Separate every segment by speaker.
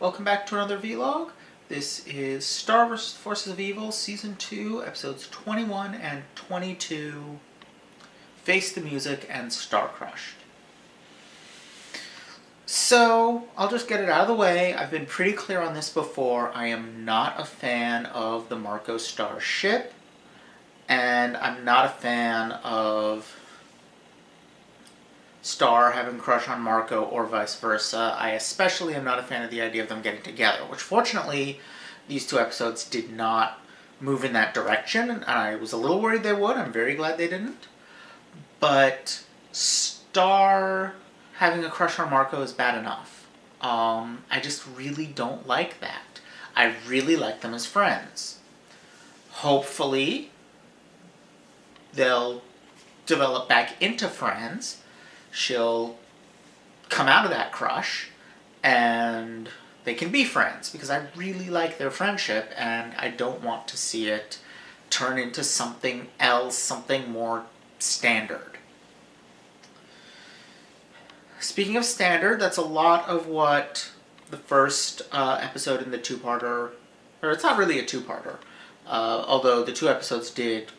Speaker 1: Welcome back to another vlog. This is Star vs. Forces of Evil Season 2, Episodes 21 and 22, Face the Music and Star Crushed. So, I'll just get it out of the way. I've been pretty clear on this before. I am not a fan of the Marco Star ship, and I'm not a fan of Star having a crush on Marco or vice versa. I especially am not a fan of the idea of them getting together, which fortunately these two episodes did not move in that direction, and I was a little worried they would. I'm very glad they didn't. But Star having a crush on Marco is bad enough. I just really don't like that. I really like them as friends. Hopefully they'll develop back into friends. She'll come out of that crush and they can be friends, because I really like their friendship and I don't want to see it turn into something else, something more standard. Speaking of standard, that's a lot of what the first episode in the two-parter, or it's not really a two-parter, although the two episodes did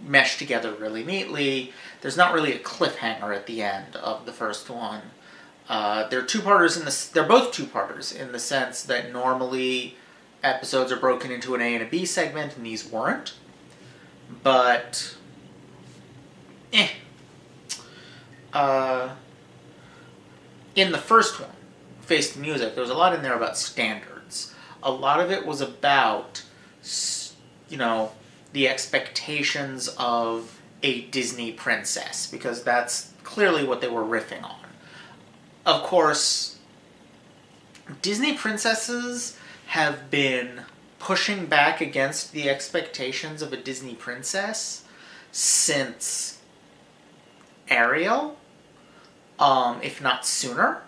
Speaker 1: mesh together really neatly. There's not really a cliffhanger at the end of the first one. They're two-parters they're both two-parters in the sense that normally episodes are broken into an A and a B segment, and these weren't. But in the first one, Face the Music, there was a lot in there about standards. A lot of it was about, the expectations of a Disney princess, because that's clearly what they were riffing on. Of course, Disney princesses have been pushing back against the expectations of a Disney princess since Ariel, if not sooner.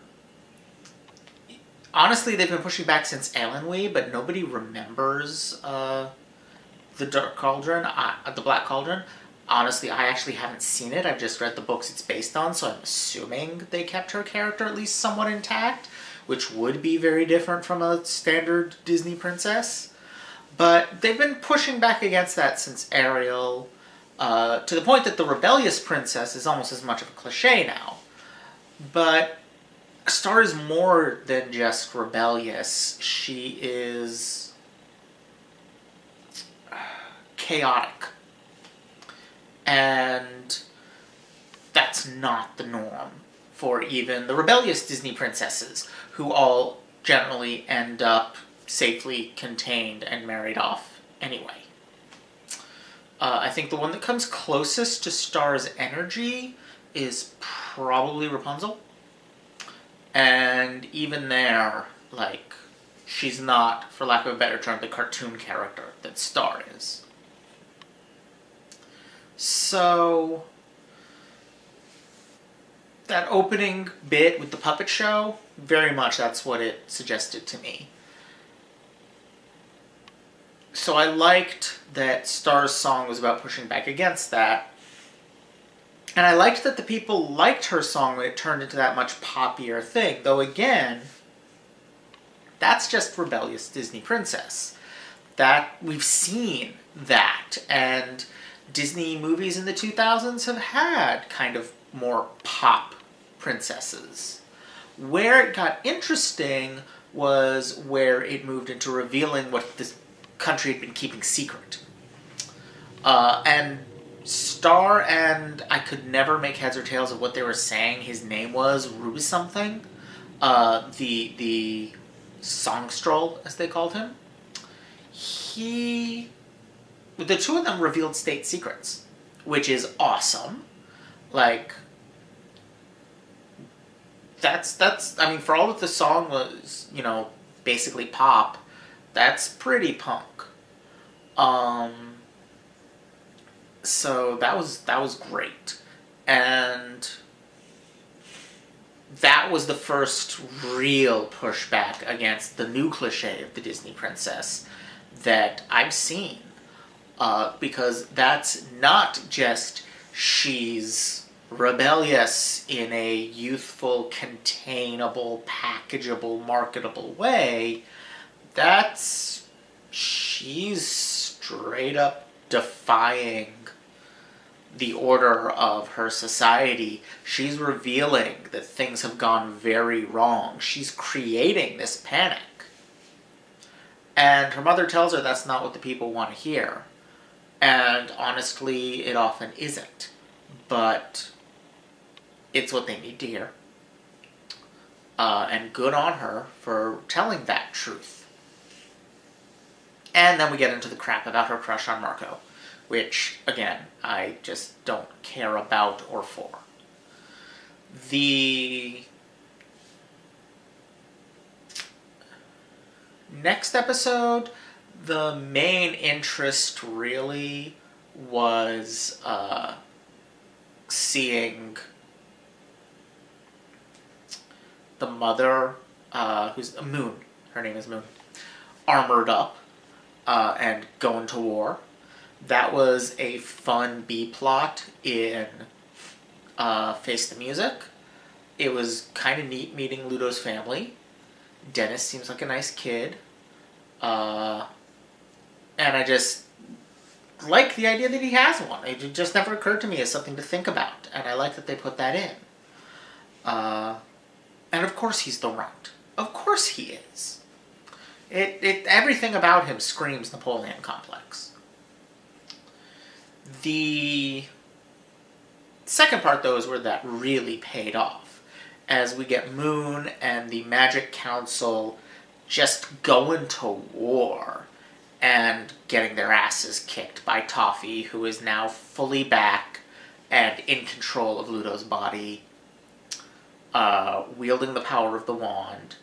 Speaker 1: Honestly, they've been pushing back since Elenwe, but nobody remembers the Dark Cauldron, the Black Cauldron. Honestly, I actually haven't seen it. I've just read the books it's based on, so I'm assuming they kept her character at least somewhat intact, which would be very different from a standard Disney princess. But they've been pushing back against that since Ariel, to the point that the rebellious princess is almost as much of a cliche now. But Star is more than just rebellious. She is chaotic. And that's not the norm for even the rebellious Disney princesses, who all generally end up safely contained and married off anyway. I think the one that comes closest to Star's energy is probably Rapunzel. And even there, she's not, for lack of a better term, the cartoon character that Star is. So, that opening bit with the puppet show, very much that's what it suggested to me. So I liked that Star's song was about pushing back against that. And I liked that the people liked her song when it turned into that much poppier thing. Though again, that's just rebellious Disney princess. That we've seen that, and Disney movies in the 2000s have had kind of more pop princesses. Where it got interesting was where it moved into revealing what this country had been keeping secret. And Star and I could never make heads or tails of what they were saying his name was, Ruby something. The songstrel, as they called him. The two of them revealed state secrets, which is awesome. That's I mean, for all that the song was, basically pop, that's pretty punk. So that was great. And that was the first real pushback against the new cliche of the Disney princess that I've seen. Because that's not just she's rebellious in a youthful, containable, packageable, marketable way, she's straight up defying the order of her society. She's revealing that things have gone very wrong. She's creating this panic. And her mother tells her that's not what the people want to hear. And honestly, it often isn't. But it's what they need to hear. And good on her for telling that truth. And then we get into the crap about her crush on Marco, which, again, I just don't care about or for. The next episode, the main interest really was seeing the mother, who's Moon, her name is Moon, armored up and going to war. That was a fun B-plot in Face the Music. It was kind of neat meeting Ludo's family. Dennis seems like a nice kid. And I just like the idea that he has one. It just never occurred to me as something to think about. And I like that they put that in. And of course he's the runt. Of course he is. Everything about him screams Napoleon complex. The second part, though, is where that really paid off. As we get Moon and the Magic Council just going to war and getting their asses kicked by Toffee, who is now fully back and in control of Ludo's body, wielding the power of the wand.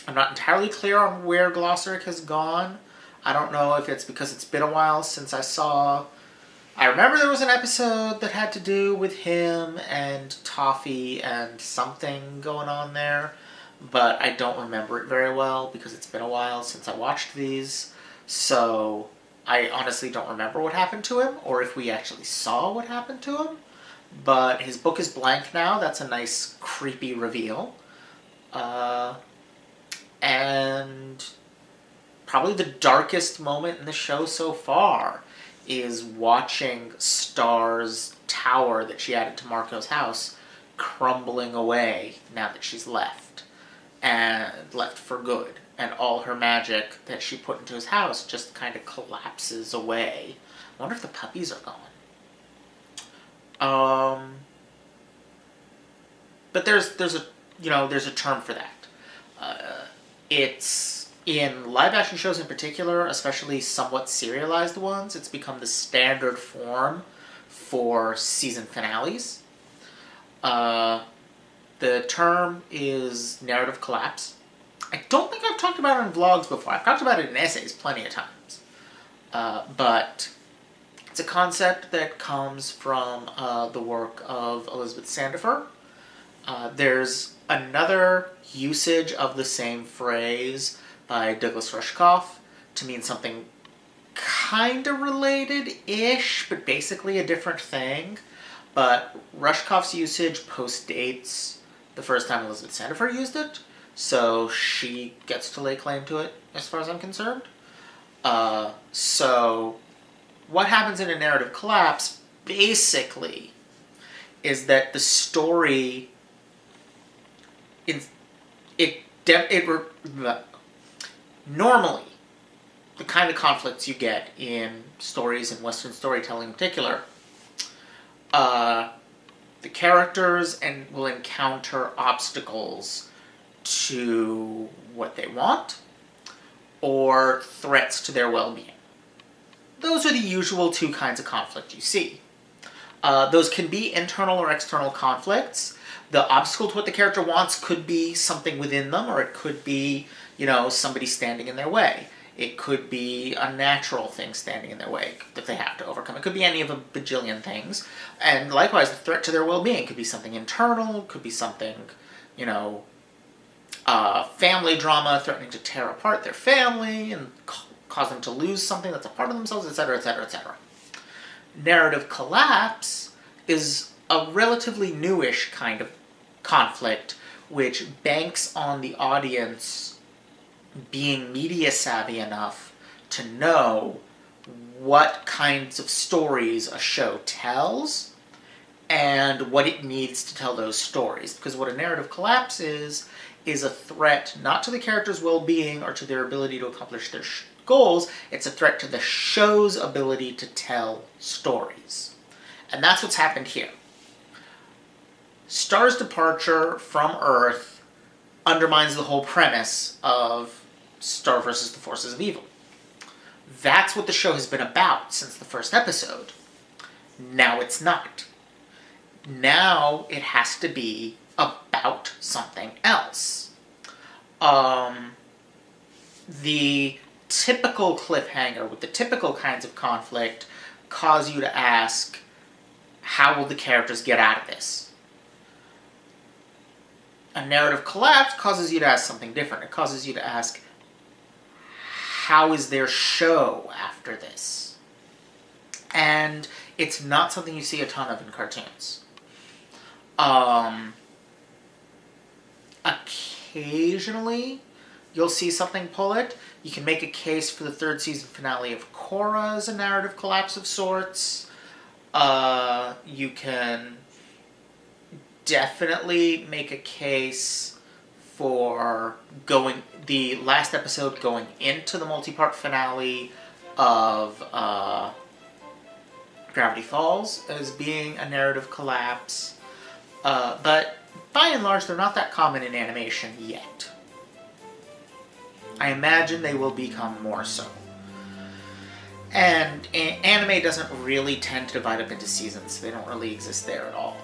Speaker 1: I'm not entirely clear on where Glossaric has gone. I don't know if it's because it's been a while since I saw... I remember there was an episode that had to do with him and Toffee and something going on there, but I don't remember it very well because it's been a while since I watched these. So I honestly don't remember what happened to him or if we actually saw what happened to him. But his book is blank now. That's a nice, creepy reveal. And probably the darkest moment in the show so far is watching Star's tower that she added to Marco's house crumbling away now that she's left. And left for good. And all her magic that she put into his house just kind of collapses away. I wonder if the puppies are gone. But there's a term for that. It's in live action shows in particular, especially somewhat serialized ones, it's become the standard form for season finales. The term is narrative collapse. I don't think I've talked about it in vlogs before. I've talked about it in essays plenty of times. But it's a concept that comes from the work of Elizabeth Sandifer. There's another usage of the same phrase by Douglas Rushkoff to mean something kind of related-ish, but basically a different thing. But Rushkoff's usage postdates the first time Elizabeth Sandifer used it, so she gets to lay claim to it, as far as I'm concerned. So what happens in a narrative collapse, basically, is that the story... Normally, the kind of conflicts you get in stories and Western storytelling in particular, the characters will encounter obstacles to what they want or threats to their well-being. Those are the usual two kinds of conflict you see. Those can be internal or external conflicts. The obstacle to what the character wants could be something within them, or it could be, somebody standing in their way. It could be a natural thing standing in their way that they have to overcome. It could be any of a bajillion things. And likewise, the threat to their well-being could be something internal, could be something, family drama threatening to tear apart their family and cause them to lose something that's a part of themselves, etc., etc., etc. Narrative collapse is a relatively newish kind of conflict, which banks on the audience being media savvy enough to know what kinds of stories a show tells and what it needs to tell those stories. Because what a narrative collapse is a threat not to the character's well-being or to their ability to accomplish their goals. It's a threat to the show's ability to tell stories. And that's what's happened here. Star's departure from Earth undermines the whole premise of Star versus the Forces of Evil. That's what the show has been about since the first episode. Now it's not. Now it has to be about something else. The typical cliffhanger with the typical kinds of conflict cause you to ask, how will the characters get out of this? A narrative collapse causes you to ask something different. It causes you to ask, how is their show after this? And it's not something you see a ton of in cartoons. Occasionally, you'll see something pull it. You can make a case for the third season finale of Korra as a narrative collapse of sorts. You can definitely make a case for the last episode going into the multi-part finale of Gravity Falls as being a narrative collapse. But by and large, they're not that common in animation yet. I imagine they will become more so. And anime doesn't really tend to divide up into seasons. They don't really exist there at all.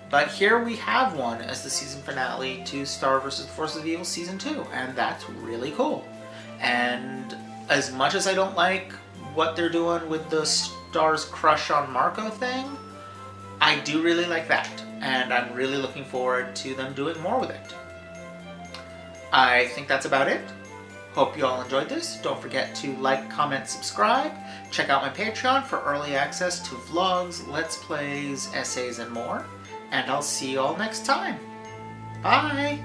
Speaker 1: But here we have one as the season finale to Star vs. the Forces of Evil Season 2, and that's really cool. And as much as I don't like what they're doing with the Star's crush on Marco thing, I do really like that, and I'm really looking forward to them doing more with it. I think that's about it. Hope you all enjoyed this. Don't forget to like, comment, subscribe. Check out my Patreon for early access to vlogs, let's plays, essays, and more. And I'll see you all next time. Bye!